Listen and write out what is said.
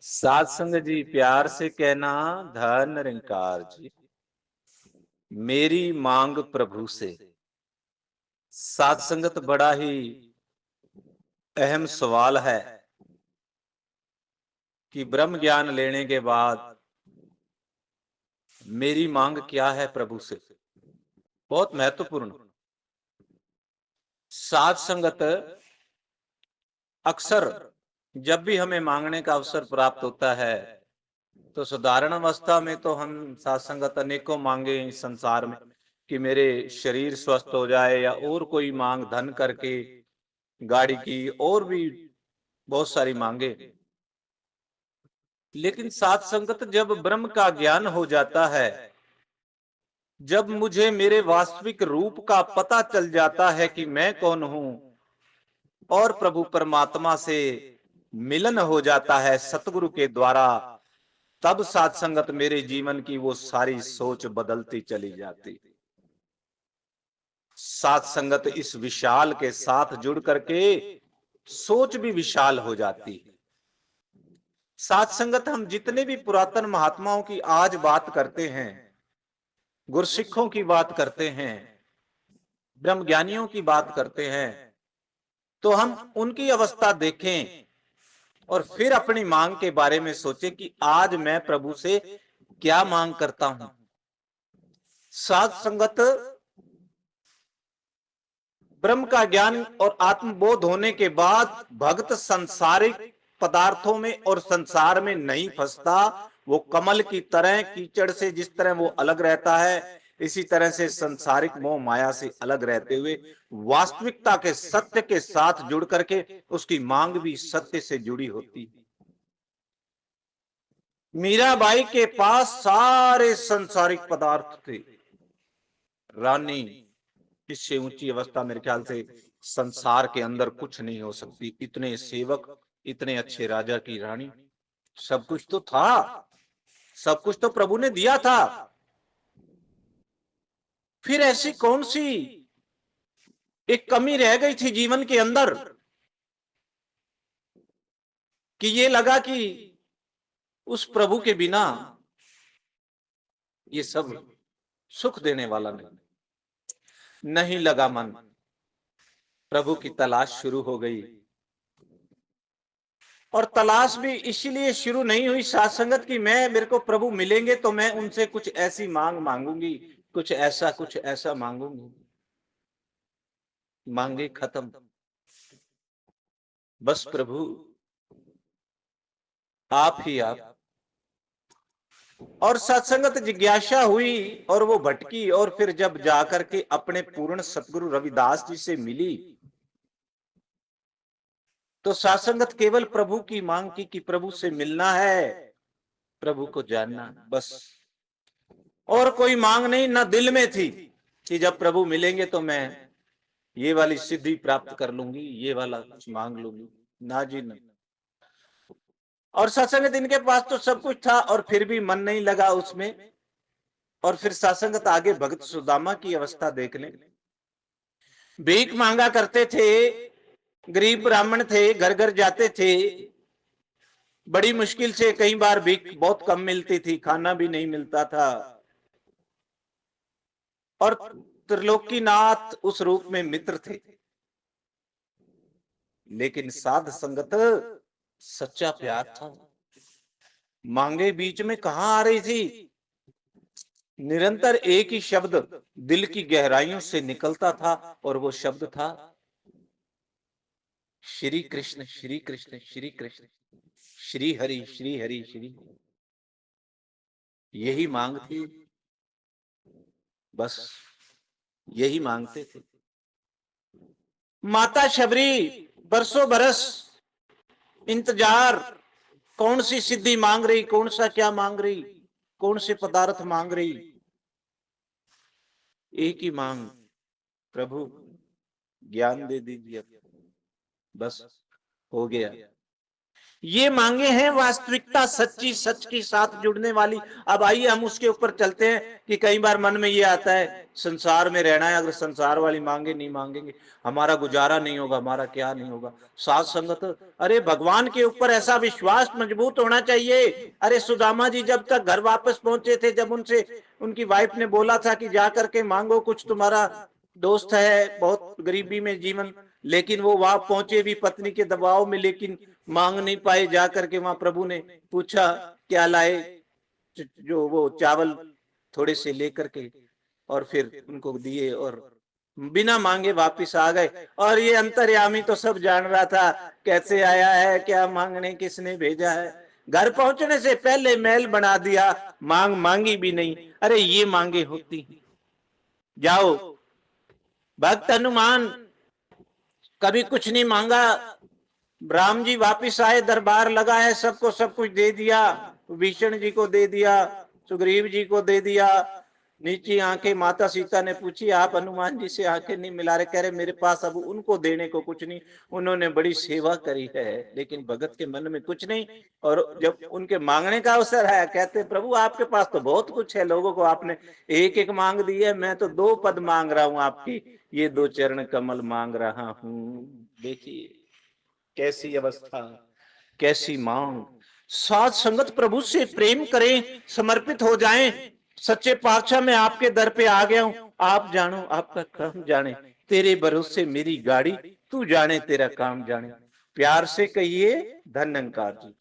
सात संगत जी प्यार से कहना, धन निरंकार जी, मेरी मांग प्रभु से। सात संगत बड़ा ही अहम सवाल है कि ब्रह्म ज्ञान लेने के बाद मेरी मांग क्या है प्रभु से। बहुत महत्वपूर्ण। सात संगत अक्सर जब भी हमें मांगने का अवसर प्राप्त होता है तो साधारण अवस्था में तो हम सात संगत अनेकों मांगे इस संसार में कि मेरे शरीर स्वस्थ हो जाए, या और कोई मांग धन करके, गाड़ी की, और भी बहुत सारी मांगे। लेकिन सात संगत जब ब्रह्म का ज्ञान हो जाता है, जब मुझे मेरे वास्तविक रूप का पता चल जाता है कि मैं कौन हूं, और प्रभु परमात्मा से मिलन हो जाता है सतगुरु के द्वारा, तब सात संगत मेरे जीवन की वो सारी सोच बदलती चली जाती। सात संगत इस विशाल के साथ जुड़ करके सोच भी विशाल हो जाती है। सात संगत हम जितने भी पुरातन महात्माओं की आज बात करते हैं, गुरसिखों की बात करते हैं, ब्रह्म ज्ञानियों की बात करते हैं, तो हम उनकी अवस्था देखें और फिर अपनी मांग के बारे में सोचें कि आज मैं प्रभु से क्या मांग करता हूं। सात संगत ब्रह्म का ज्ञान और आत्मबोध होने के बाद भक्त संसारिक पदार्थों में और संसार में नहीं फंसता। वो कमल की तरह कीचड़ से जिस तरह वो अलग रहता है, इसी तरह से संसारिक मोह माया से अलग रहते हुए वास्तविकता के सत्य के साथ जुड़ करके उसकी मांग भी सत्य से जुड़ी होती है। मीराबाई के पास सारे संसारिक पदार्थ थे। रानी, इससे ऊंची अवस्था मेरे ख्याल से संसार के अंदर कुछ नहीं हो सकती। इतने सेवक, इतने अच्छे राजा की रानी, सब कुछ तो था, सब कुछ तो प्रभु ने दिया था। फिर ऐसी कौन सी एक कमी रह गई थी जीवन के अंदर कि ये लगा कि उस प्रभु के बिना ये सब सुख देने वाला नहीं लगा मन। प्रभु की तलाश शुरू हो गई, और तलाश भी इसीलिए शुरू नहीं हुई सात संगत की मैं, मेरे को प्रभु मिलेंगे तो मैं उनसे कुछ ऐसी मांग मांगूंगी, कुछ ऐसा मांगूंगी। मांगे खत्म। बस प्रभु आप ही आप। और सत्संगत जिज्ञासा हुई और वो भटकी, और फिर जब जाकर के अपने पूर्ण सतगुरु रविदास जी से मिली तो सत्संगत केवल प्रभु की मांग की कि प्रभु से मिलना है, प्रभु को जानना, बस। और कोई मांग नहीं, ना दिल में थी कि जब प्रभु मिलेंगे तो मैं ये वाली सिद्धि प्राप्त कर लूंगी, ये वाला कुछ मांग लूंगी। ना जी ना। और सत्संगत इनके पास तो सब कुछ था और फिर भी मन नहीं लगा उसमें। और फिर सत्संगत आगे भगत सुदामा की अवस्था देख लें। भीख मांगा करते थे, गरीब ब्राह्मण थे, घर घर जाते थे, बड़ी मुश्किल से, कई बार भीख बहुत कम मिलती थी, खाना भी नहीं मिलता था। और त्रिलोकीनाथ उस रूप में मित्र थे। लेकिन साध संगत सच्चा प्यार था। मांगे बीच में कहां आ रही थी, निरंतर एक ही शब्द दिल की गहराइयों से निकलता था, और वो शब्द था श्री कृष्ण श्री कृष्ण श्री कृष्ण, श्री हरि श्री हरि श्री। यही मांग थी, बस यही मांगते थे। माता शबरी बरसों बरस इंतजार, कौन सी सिद्धि मांग रही, कौन सा क्या मांग रही, कौन से पदार्थ मांग रही। एक ही मांग, प्रभु ज्ञान दे दीजिए, बस हो गया। ये मांगे हैं वास्तविकता, सच्ची, सच के साथ जुड़ने वाली। अब आइए हम उसके ऊपर चलते हैं कि कई बार मन में ये आता है संसार में रहना है, अगर संसार वाली मांगे नहीं मांगेंगे हमारा गुजारा नहीं होगा, हमारा क्या नहीं होगा। साथ संगत, अरे भगवान के ऊपर ऐसा विश्वास मजबूत होना चाहिए। अरे सुदामा जी जब तक घर वापस पहुंचे थे, जब उनसे उनकी वाइफ ने बोला था कि जा करके मांगो कुछ, तुम्हारा दोस्त है बहुत गरीबी में जीवन, लेकिन वो वहां पहुंचे भी पत्नी के दबाव में, लेकिन मांग नहीं पाए। जाकर के वहां प्रभु ने पूछा क्या लाए, जो वो चावल थोड़े से लेकर के और फिर उनको दिए और बिना मांगे वापिस आ गए। और ये अंतर्यामी तो सब जान रहा था कैसे आया है, क्या मांगने किसने भेजा है। घर पहुंचने से पहले महल बना दिया, मांग मांगी भी नहीं। अरे ये मांगे होती। जाओ भक्त हनुमान कभी कुछ नहीं मांगा। राम जी वापिस आए, दरबार लगा है, सबको सब कुछ दे दिया, विभीषण जी को दे दिया, सुग्रीव जी को दे दिया। नीची आंखें माता सीता ने पूछी, आप हनुमान जी से आंखें नहीं मिला रहे? कह रहे मेरे पास अब उनको देने को कुछ नहीं, उन्होंने बड़ी सेवा करी है, लेकिन भगत के मन में कुछ नहीं। और जब उनके मांगने का अवसर आया, कहते प्रभु आपके पास तो बहुत कुछ है, लोगों को आपने एक एक मांग दी है, मैं तो 2 पद मांग रहा हूं आपकी, ये 2 चरण कमल मांग रहा हूं। देखिए कैसी अवस्था, कैसी मांग। साथ संगत प्रभु से प्रेम करें, समर्पित हो जाएं। सच्चे पातशाह मैं आपके दर पे आ गया हूं, आप जानो आपका काम जाने, तेरे भरोसे मेरी गाड़ी, तू जाने तेरा काम जाने। प्यार से कहिए धन्यंकार जी।